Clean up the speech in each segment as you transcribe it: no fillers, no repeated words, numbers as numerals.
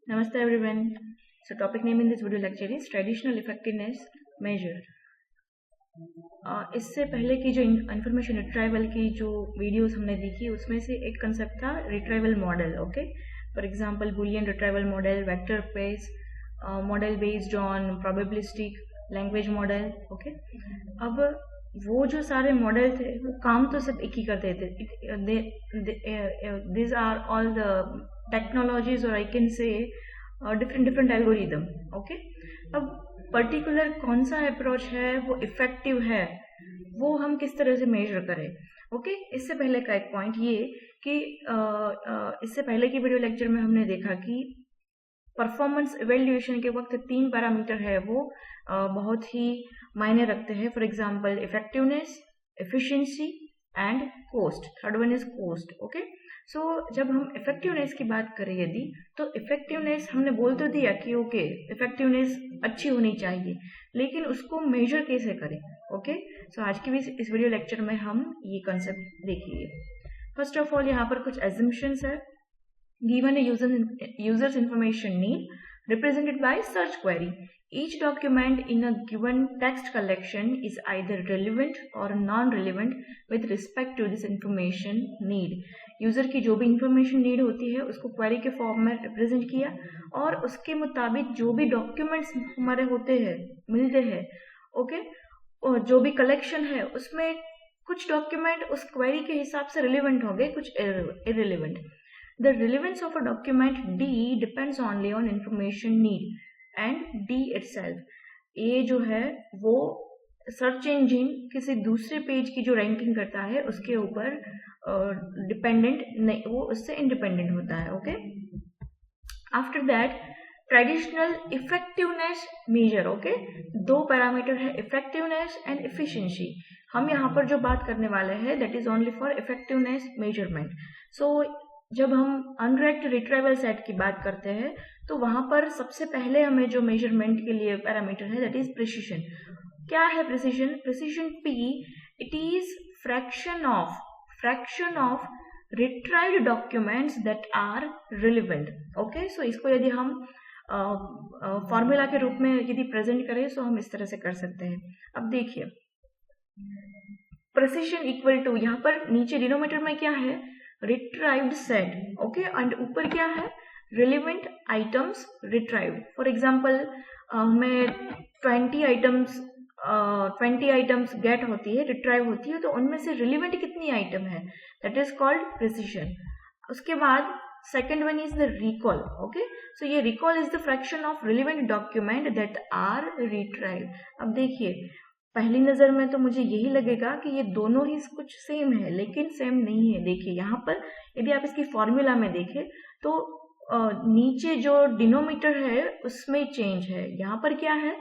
Namaste everyone. So topic name in this video lecture is traditional effectiveness measure. इससे पहले की जो information retrieval की जो वीडियोस हमने देखी उसमें से एक कंसेप्ट था retrieval model. Okay, for example Boolean retrieval model, vector space model based on probabilistic language model. Okay, अब वो जो सारे मॉडल थे वो काम तो सब एक ही करते थे. This are all the technologies और I can say different algorithm. Okay, अब पर्टिकुलर कौन सा अप्रोच है वो इफेक्टिव है वो हम किस तरह से मेजर करें. ओके, इससे पहले का एक पॉइंट ये कि इससे पहले की वीडियो लेक्चर में हमने देखा कि परफॉर्मेंस इवेल्युएशन के वक्त 3 पैरामीटर है वो बहुत ही मायने रखते हैं. For example effectiveness, efficiency and cost. Third one is cost. Okay, so जब हम इफेक्टिवनेस की बात करें यदि तो इफेक्टिवनेस हमने बोल तो दिया कि ओके इफेक्टिवनेस अच्छी होनी चाहिए, लेकिन उसको मेजर कैसे करें. ओके, सो आज की भी इस वीडियो लेक्चर में हम ये कंसेप्ट देखेंगे. फर्स्ट ऑफ ऑल यहाँ पर कुछ एजम्पशंस है. Given a user's information need represented by search query, each document in a given text collection is either relevant or non-relevant with respect to this information need. User की जो भी information need होती है उसको query के form में represent किया और उसके मुताबिक जो भी डॉक्यूमेंट्स हमारे होते हैं मिलते हैं. ओके, और जो भी कलेक्शन है उसमें कुछ डॉक्यूमेंट उस क्वेरी के हिसाब से रिलेवेंट होंगे, कुछ irrelevant. The relevance of a document D depends only on information need and D itself. ये जो है वो सर्च इंजिन किसी दूसरे पेज की जो रैंकिंग करता है उसके ऊपर डिपेंडेंट नहीं, वो उससे इंडिपेंडेंट होता है. Okay, after that traditional effectiveness measure. Okay, 2 parameter है इफेक्टिवनेस एंड एफिशिएंसी. हम यहाँ पर जो बात करने वाले हैं that is only for effectiveness measurement. So जब हम अनरैक्ड रिट्राइवल सेट की बात करते हैं तो वहां पर सबसे पहले हमें जो मेजरमेंट के लिए पैरामीटर है दैट इज प्रिसिशन. क्या है precision? Precision P, it is fraction of retrieved documents that are relevant. Okay, so इसको यदि हम फॉर्मूला के रूप में यदि प्रेजेंट करें तो हम इस तरह से कर सकते हैं. अब देखिए प्रिसिशन इक्वल टू, यहाँ पर नीचे डिनोमिनेटर में क्या है? रिट्राइव्ड सेट. ओके, एंड ऊपर क्या है? Relevant items retrieved. For example हमें 20 आइटम्स गेट होती है, रिट्राइव होती है, तो उनमें से रिलेवेंट कितनी आइटम है दैट इज कॉल्ड प्रिसिशन. उसके बाद second one is the recall. Okay, so ये recall is the fraction of relevant document that are retrieved. अब देखिए पहली नजर में तो मुझे यही लगेगा कि ये दोनों ही कुछ सेम है, लेकिन सेम नहीं है. देखिए यहाँ पर यदि आप इसकी फॉर्मूला में देखें तो नीचे जो डिनोमिनेटर है उसमें चेंज है. यहाँ पर क्या है?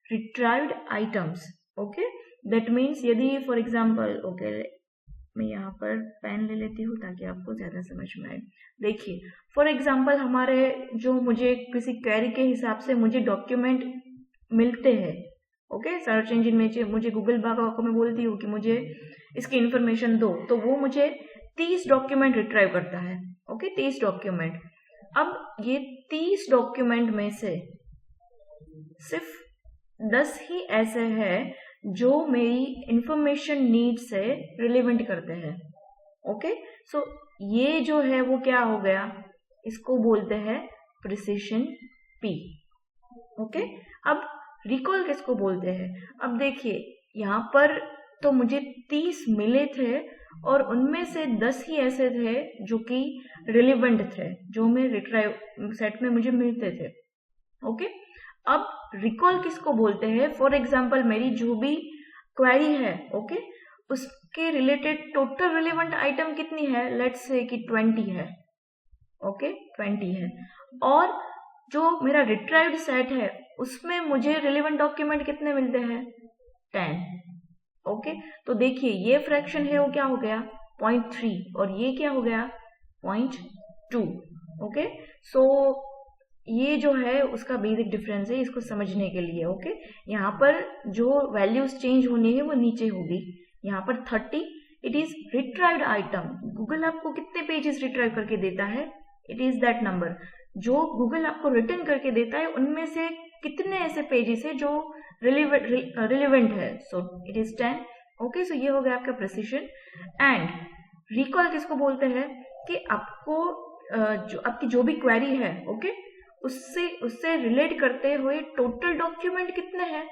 रिट्राइव्ड आइटम्स. ओके, दैट मीन्स यदि फॉर एग्जांपल ओके मैं यहाँ पर पेन ले लेती हूँ ताकि आपको ज्यादा समझ में आए. देखिए फॉर एग्जांपल हमारे जो मुझे किसी क्वेरी के हिसाब से मुझे डॉक्यूमेंट मिलते हैं. ओके, सर्च इंजिन में मुझे गूगल बाबा को मैं बोलती हूँ कि मुझे इसकी इंफॉर्मेशन दो, तो वो मुझे 30 डॉक्यूमेंट रिट्राइव करता है. Okay, 30 document. अब ये 30 डॉक्यूमेंट में से सिर्फ 10 ही ऐसे हैं जो मेरी इंफॉर्मेशन नीड से रिलेवेंट करते हैं. ओके, सो ये जो है वो क्या हो गया? इसको बोलते हैं प्रिसिशन P. ओके, अब रिकॉल किसको बोलते हैं? अब देखिए यहाँ पर तो मुझे 30 मिले थे और उनमें से 10 ही ऐसे थे जो कि रिलेवेंट थे, जो मैं रिट्राइव सेट में मुझे मिलते थे. ओके, अब रिकॉल किसको बोलते हैं? फॉर एग्जांपल मेरी जो भी क्वेरी है ओके उसके रिलेटेड टोटल रिलेवेंट आइटम कितनी है? लेट्स से कि 20 है. ओके, 20 है और जो मेरा रिट्राइव्ड सेट है उसमें मुझे रिलेवेंट डॉक्यूमेंट कितने मिलते हैं? 10. ओके, तो देखिए ये फ्रैक्शन है वो क्या हो गया? 0.3 और ये क्या हो गया? 0.2. ओके, सो ये जो है उसका बेसिक डिफरेंस है इसको समझने के लिए. ओके, यहाँ पर जो वैल्यूज चेंज होनी है वो नीचे होगी. यहाँ पर 30 इट इज रिट्राइव्ड आइटम. गूगल आपको कितने पेजेस रिट्राइव करके देता है? It is that number. जो गूगल आपको रिटर्न करके देता है उनमें से कितने ऐसे पेजेस है जो रिलेवेंट है. So it is 10. Okay, so ये हो गया आपका प्रिसिशन. एंड रिकॉल किसको बोलते हैं कि आपको जो आपकी जो भी क्वेरी है, ओके, उससे रिलेट करते हुए टोटल डॉक्यूमेंट कितने हैं,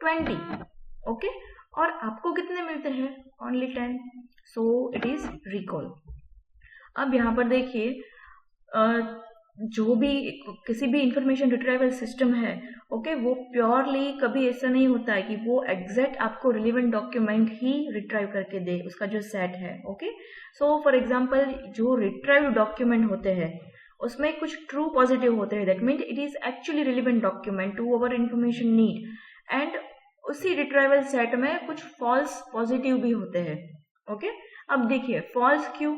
20. ओके, और आपको कितने मिलते हैं, only 10. So it is recall. अब यहाँ पर देखिए, जो भी किसी भी इंफॉर्मेशन रिट्रीवल सिस्टम है, ओके, वो प्योरली कभी ऐसा नहीं होता है कि वो एग्जैक्ट आपको रिलेवेंट डॉक्यूमेंट ही रिट्राइव करके दे, उसका जो सेट है. ओके, सो फॉर एग्जांपल जो रिट्राइव डॉक्यूमेंट होते हैं उसमें कुछ ट्रू पॉजिटिव होते हैं, that means it is actually relevant document to our information need. And उसी रिट्राइवल सेट में कुछ फॉल्स पॉजिटिव भी होते हैं. ओके, अब देखिए फॉल्स क्यों,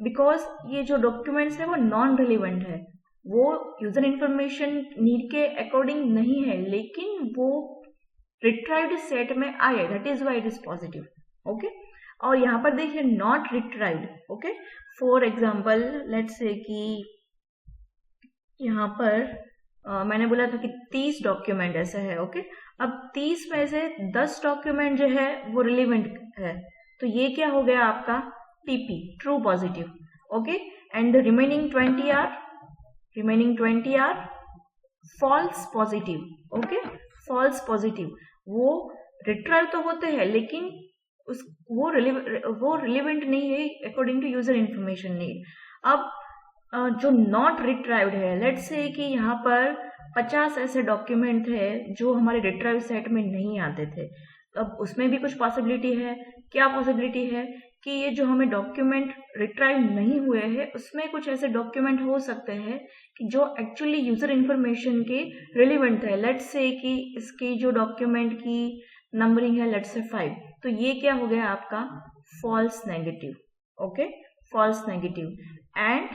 बिकॉज ये जो डॉक्यूमेंट्स है वो नॉन रिलेवेंट है, वो यूजर इंफॉर्मेशन नीड के अकॉर्डिंग नहीं है, लेकिन वो रिट्राइव्ड सेट में आए, that is why it is positive. Okay, और यहाँ पर देखिए not retrieved. Okay, for example let's say कि यहाँ पर मैंने बोला था कि 30 डॉक्यूमेंट ऐसे है. ओके, अब 30 में से 10 डॉक्यूमेंट जो है वो रिलेवेंट है, तो ये क्या हो गया आपका TP, true positive. Okay, and remaining 20 are false positive. Okay, false positive वो रिट्राइव तो होते हैं लेकिन वो रिलेवेंट नहीं है according to user information need. अब जो नॉट रिट्राइव्ड है, लेट्स से कि यहाँ पर 50 ऐसे डॉक्यूमेंट थे जो हमारे रिट्राइव सेट में नहीं आते थे. अब उसमें भी कुछ पॉसिबिलिटी है. क्या पॉसिबिलिटी है कि ये जो हमें डॉक्यूमेंट रिट्राइव नहीं हुए हैं उसमें कुछ ऐसे डॉक्यूमेंट हो सकते हैं कि जो एक्चुअली यूजर इंफॉर्मेशन के रिलेवेंट है. लेट्स से कि इसकी जो डॉक्यूमेंट की नंबरिंग है लेट्स से 5, तो ये क्या हो गया आपका false negative. Okay, false negative. And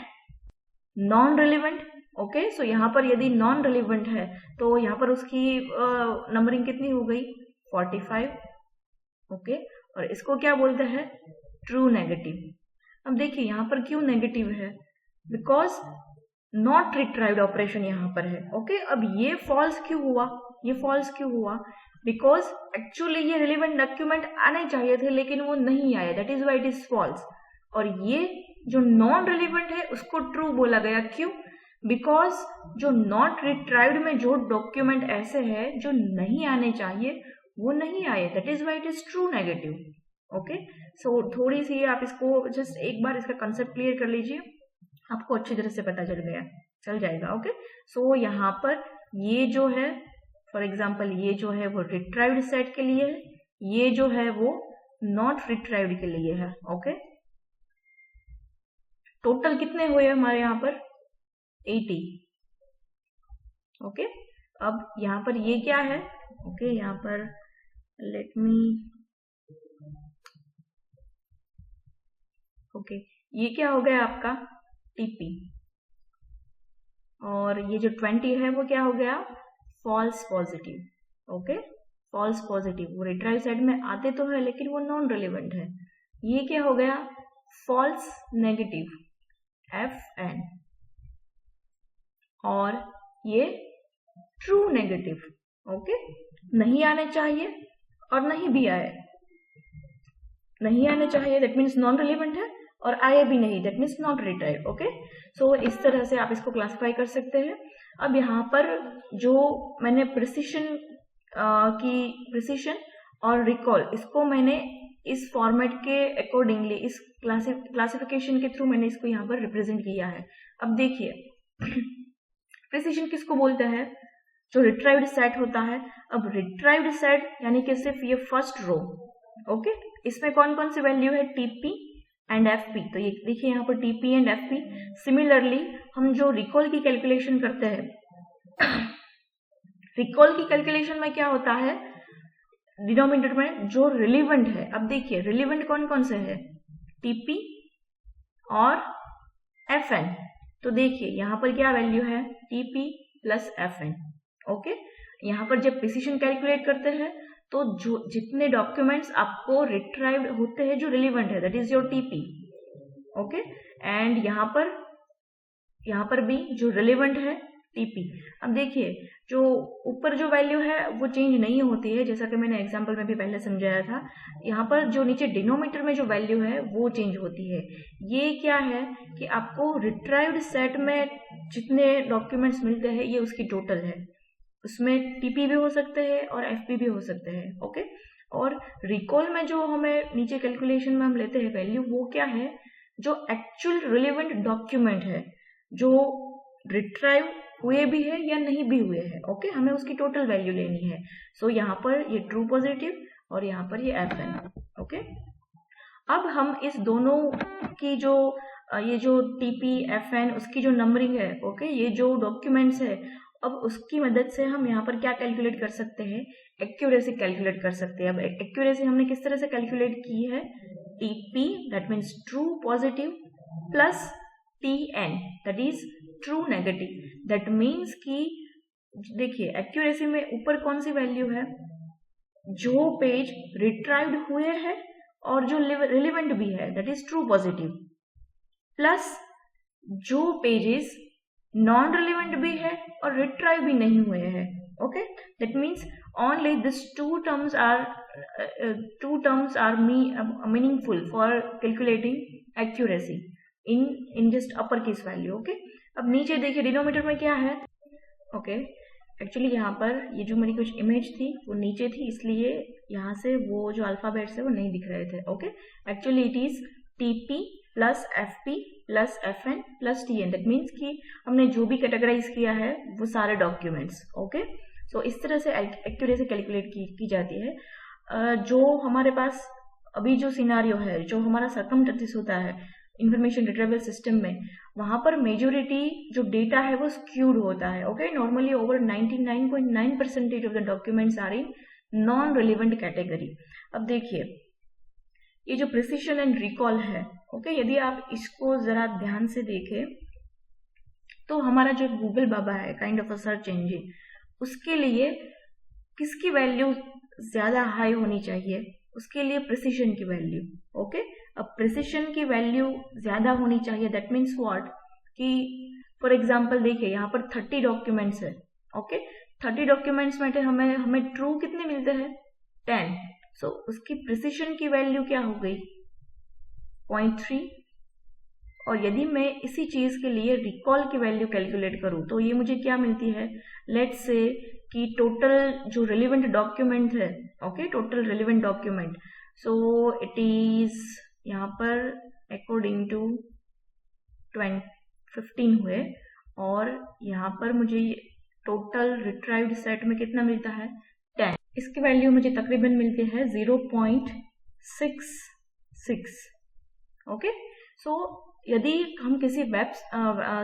non relevant. Okay, so यहाँ पर यदि नॉन रिलेवेंट है तो यहाँ पर उसकी नंबरिंग कितनी हो गई, 45. ओके, और इसको क्या बोलते हैं, ट्रू नेगेटिव. अब देखिए यहाँ पर क्यों नेगेटिव है, बिकॉज नॉट रिट्राइव्ड ऑपरेशन यहाँ पर है. ओके, अब ये फॉल्स क्यों हुआ, बिकॉज एक्चुअली ये रिलेवेंट डॉक्यूमेंट आने चाहिए थे लेकिन वो नहीं आए, that is why it is false. और ये जो नॉन रिलेवेंट है उसको ट्रू बोला गया. क्यों, बिकॉज जो नॉट रिट्राइव्ड में जो डॉक्यूमेंट ऐसे है जो नहीं आने चाहिए वो नहीं आए, that is why it is true negative. Okay, so थोड़ी सी आप इसको जस्ट एक बार इसका कंसेप्ट क्लियर कर लीजिए, आपको अच्छी तरह से पता चल जाएगा. ओके, सो यहाँ पर ये जो है फॉर एग्जाम्पल ये जो है वो रिट्राइव्ड सेट के लिए है, ये जो है वो नॉट रिट्राइव्ड के लिए है. ओके, टोटल कितने हुए हमारे यहाँ पर 80. ओके, अब यहाँ पर ये क्या है, ओके, यहाँ पर लेट मी, ओके, ये क्या हो गया आपका TP, और ये जो 20 है वो क्या हो गया false positive. Okay, false positive, वो रिट्राइव सेट में आते तो है लेकिन वो नॉन रिलेवेंट है. ये क्या हो गया फॉल्स नेगेटिव FN, और ये ट्रू नेगेटिव. ओके, नहीं आने चाहिए और नहीं भी आए, नहीं आने चाहिए दैट मीन्स नॉन रिलेवेंट है, और आए भी नहीं that means not retrieve. Okay, so इस तरह से आप इसको क्लासिफाई कर सकते हैं. अब यहाँ पर जो मैंने प्रिसिशन और रिकॉल, इसको मैंने इस फॉर्मेट के अकॉर्डिंगली, इस क्लासिफिकेशन के थ्रू मैंने इसको यहाँ पर रिप्रेजेंट किया है. अब देखिए प्रिसिशन किसको बोलते हैं, जो रिट्राइव्ड सेट होता है. अब रिट्राइव्ड सेट यानी कि सिर्फ ये फर्स्ट रो. ओके, इसमें कौन कौन सी वैल्यू है TP एंड FP, तो ये देखिए यहाँ पर TP एंड FP. सिमिलरली हम जो रिकॉल की कैलकुलेशन करते हैं, रिकॉल की कैलकुलेशन में क्या होता है, डिनोमिनेटर में जो रिलेवेंट है. अब देखिए रिलेवेंट कौन कौन से है, TP और FN. तो देखिए यहाँ पर क्या वैल्यू है, TP प्लस FN. ओके, यहाँ पर जब प्रिसिशन कैलकुलेट करते हैं तो जो जितने डॉक्यूमेंट्स आपको रिट्राइव्ड होते हैं जो रिलेवेंट है, that is your TP. Okay, and यहाँ पर यहाँ पर भी जो रिलेवेंट है टीपी। अब देखिए जो ऊपर जो वैल्यू है वो चेंज नहीं होती है, जैसा कि मैंने एग्जांपल में भी पहले समझाया था। यहाँ पर जो नीचे डिनोमीटर में जो वैल्यू है वो चेंज होती है। ये क्या है कि आपको रिट्राइव्ड सेट में जितने डॉक्यूमेंट्स मिलते हैं ये उसकी टोटल है, उसमें टीपी भी हो सकते हैं और एफपी भी हो सकते हैं। ओके, और रिकॉल में जो हमें नीचे कैलकुलेशन में हम लेते हैं वैल्यू, वो क्या है, जो एक्चुअल रिलेवेंट डॉक्यूमेंट है, जो रिट्राइव हुए भी है या नहीं भी हुए हैं। ओके, हमें उसकी टोटल वैल्यू लेनी है। सो यहाँ पर ये ट्रू पॉजिटिव और यहाँ पर ये FN। ओके, अब हम इस दोनों की जो ये जो TP FN उसकी जो नंबरिंग है, ओके, ये जो डॉक्यूमेंट्स है, अब उसकी मदद से हम यहाँ पर क्या कैलकुलेट कर सकते हैं, एक्यूरेसी कैलकुलेट कर सकते हैं। अब एक्यूरेसी हमने किस तरह से कैलकुलेट की है, TP that means true positive plus TN that is true negative. That means कि देखिए एक्यूरेसी में ऊपर कौन सी वैल्यू है, जो पेज रिट्राइव्ड हुए हैं और जो रिलेवेंट भी है that is true positive, plus जो पेजेस नॉन रिलेवेंट भी है और रिट्राइव भी नहीं हुए हैं। Okay, that means only these two terms are meaningful for calculating accuracy in just upper case value. Okay, अब नीचे देखिए डिनोमीटर में क्या है। ओके, एक्चुअली यहाँ पर ये जो मेरी कुछ इमेज थी वो नीचे थी, इसलिए यहाँ से वो जो अल्फाबेट्स है वो नहीं दिख रहे थे। Okay, actually it is TP plus FP plus FN plus TN। That means कि हमने जो भी कैटेगराइज किया है वो सारे डॉक्यूमेंट्स। ओके, सो इस तरह से एक्यूरेसी कैलकुलेट की जाती है। जो हमारे पास अभी जो सिनारियो है, जो हमारा सर्कमस्टेंसेस होता है इंफॉर्मेशन रिट्रीवल सिस्टम में, वहां पर मेजोरिटी जो डेटा है वो स्क्यूड होता है। Okay, normally over 99.9% of the documents are in non relevant category. अब देखिए ये जो प्रिसिशन एंड रिकॉल है, ओके, यदि आप इसको जरा ध्यान से देखें तो हमारा जो गूगल बाबा है, kind of a search engine, उसके लिए किसकी वैल्यू ज्यादा हाई होनी चाहिए, उसके लिए प्रिसिशन की वैल्यू। ओके, अब प्रिसिशन की वैल्यू ज्यादा होनी चाहिए। दैट मीन्स व्हाट, कि फॉर एग्जांपल देखिए यहाँ पर 30 डॉक्यूमेंट्स है। ओके, 30 डॉक्यूमेंट्स में हमें ट्रू कितने मिलते हैं, 10। सो उसकी प्रिसिशन की वैल्यू क्या हो गई, 0.3। और यदि मैं इसी चीज के लिए रिकॉल की वैल्यू कैलकुलेट करूं तो ये मुझे क्या मिलती है, लेट्स से कि टोटल जो रिलेवेंट डॉक्यूमेंट है, okay, total relevant document, so it is यहाँ पर अकॉर्डिंग टू 15 हुए, और यहाँ पर मुझे टोटल रिट्राइव्ड सेट में कितना मिलता है, 10। इसकी वैल्यू मुझे तकरीबन मिलती है 0.66। ओके, सो यदि हम किसी वेब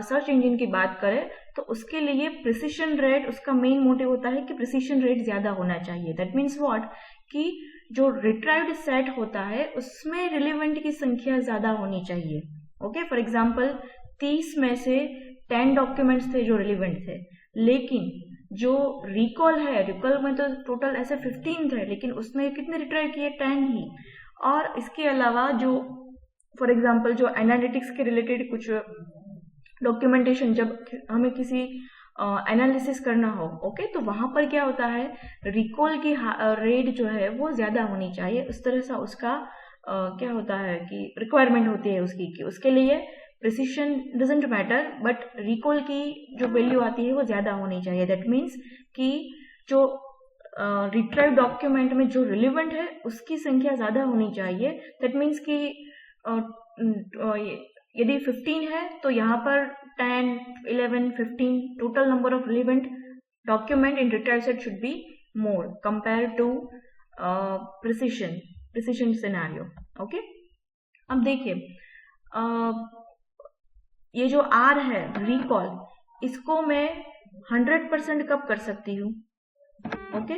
सर्च इंजन की बात करें तो उसके लिए प्रिसिशन रेट, उसका मेन मोटिव होता है कि प्रिसिशन रेट ज्यादा होना चाहिए। दैट मीन्स व्हाट, कि जो रिट्राइव्ड सेट होता है उसमें रिलेवेंट की संख्या ज्यादा होनी चाहिए। ओके, फॉर एग्जांपल 30 में से 10 डॉक्यूमेंट्स थे जो रिलेवेंट थे, लेकिन जो रिकॉल है, रिकॉल में तो टोटल ऐसे 15 थे, लेकिन उसने कितने रिट्राइव किए, 10 ही। और इसके अलावा जो फॉर एग्जाम्पल जो एनालिटिक्स के रिलेटेड कुछ डॉक्यूमेंटेशन, जब हमें किसी एनालिसिस करना हो, ओके, तो वहां पर क्या होता है, रिकॉल की रेट जो है वो ज्यादा होनी चाहिए। उस तरह से उसका क्या होता है कि रिक्वायरमेंट होती है उसकी, कि उसके लिए precision doesn't matter, but recall की जो वैल्यू आती है वो ज्यादा होनी चाहिए। दैट मीन्स कि जो रिट्राइव डॉक्यूमेंट में जो रिलेवेंट है उसकी संख्या ज्यादा होनी चाहिए। दैट मीन्स कि यदि 15 है तो यहाँ पर 10, 11, 15 total number of relevant document in retrieve set should be more compare to precision scenario. Okay, अब देखिए ये जो R है रिकॉल, इसको मैं 100% कब कर सकती हूँ, ओके,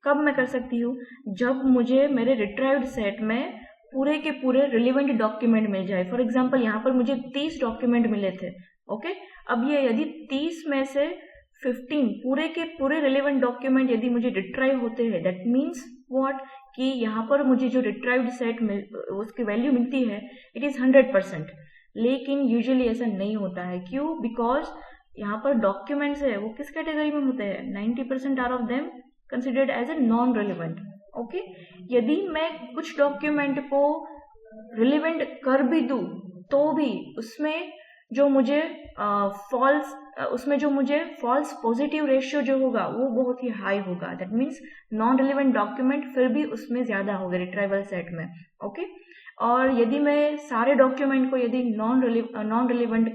कब मैं कर सकती हूँ, जब मुझे मेरे रिट्राइव्ड सेट में पूरे के पूरे रिलेवेंट डॉक्यूमेंट मिल जाए। फॉर एग्जांपल यहाँ पर मुझे 30 डॉक्यूमेंट मिले थे। ओके, अब ये यदि 30 में से 15 पूरे के पूरे रिलेवेंट डॉक्यूमेंट यदि मुझे रिट्राइव होते हैं, दैट मीन्स व्हाट, कि यहाँ पर मुझे जो रिट्राइव्ड सेट उसकी वैल्यू मिलती है इट इज 100%। लेकिन यूजुअली ऐसा नहीं होता है। क्यों? बिकॉज यहाँ पर डॉक्यूमेंट्स है वो किस कैटेगरी में होते हैं? 90% are of them considered as a non relevant. Okay, यदि मैं कुछ डॉक्यूमेंट को रिलेवेंट कर भी दूं तो भी उसमें जो मुझे फॉल्स पॉजिटिव रेशियो जो होगा वो बहुत ही हाई होगा। That means non relevant document फिर भी उसमें ज्यादा होगा रिट्राइवल सेट में। ओके, और यदि मैं सारे डॉक्यूमेंट को यदि नॉन रिलेवेंट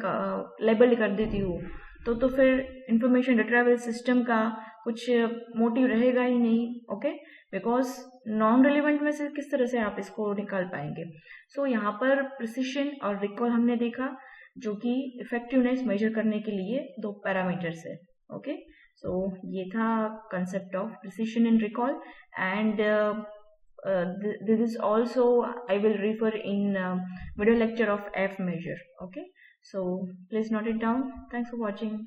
लेबल कर देती हूँ तो फिर इंफॉर्मेशन रिट्राइवल सिस्टम का कुछ मोटिव रहेगा ही नहीं। ओके, बिकॉज नॉन रिलेवेंट में से किस तरह से आप इसको निकाल पाएंगे। सो यहाँ पर प्रिसिशन और रिकॉल हमने देखा, जो कि इफेक्टिवनेस मेजर करने के लिए 2 पैरामीटर्स है। ओके, सो ये था concept of precision and recall, and this is also I will refer in video lecture of F measure. Okay, so please note it down. Thanks for watching.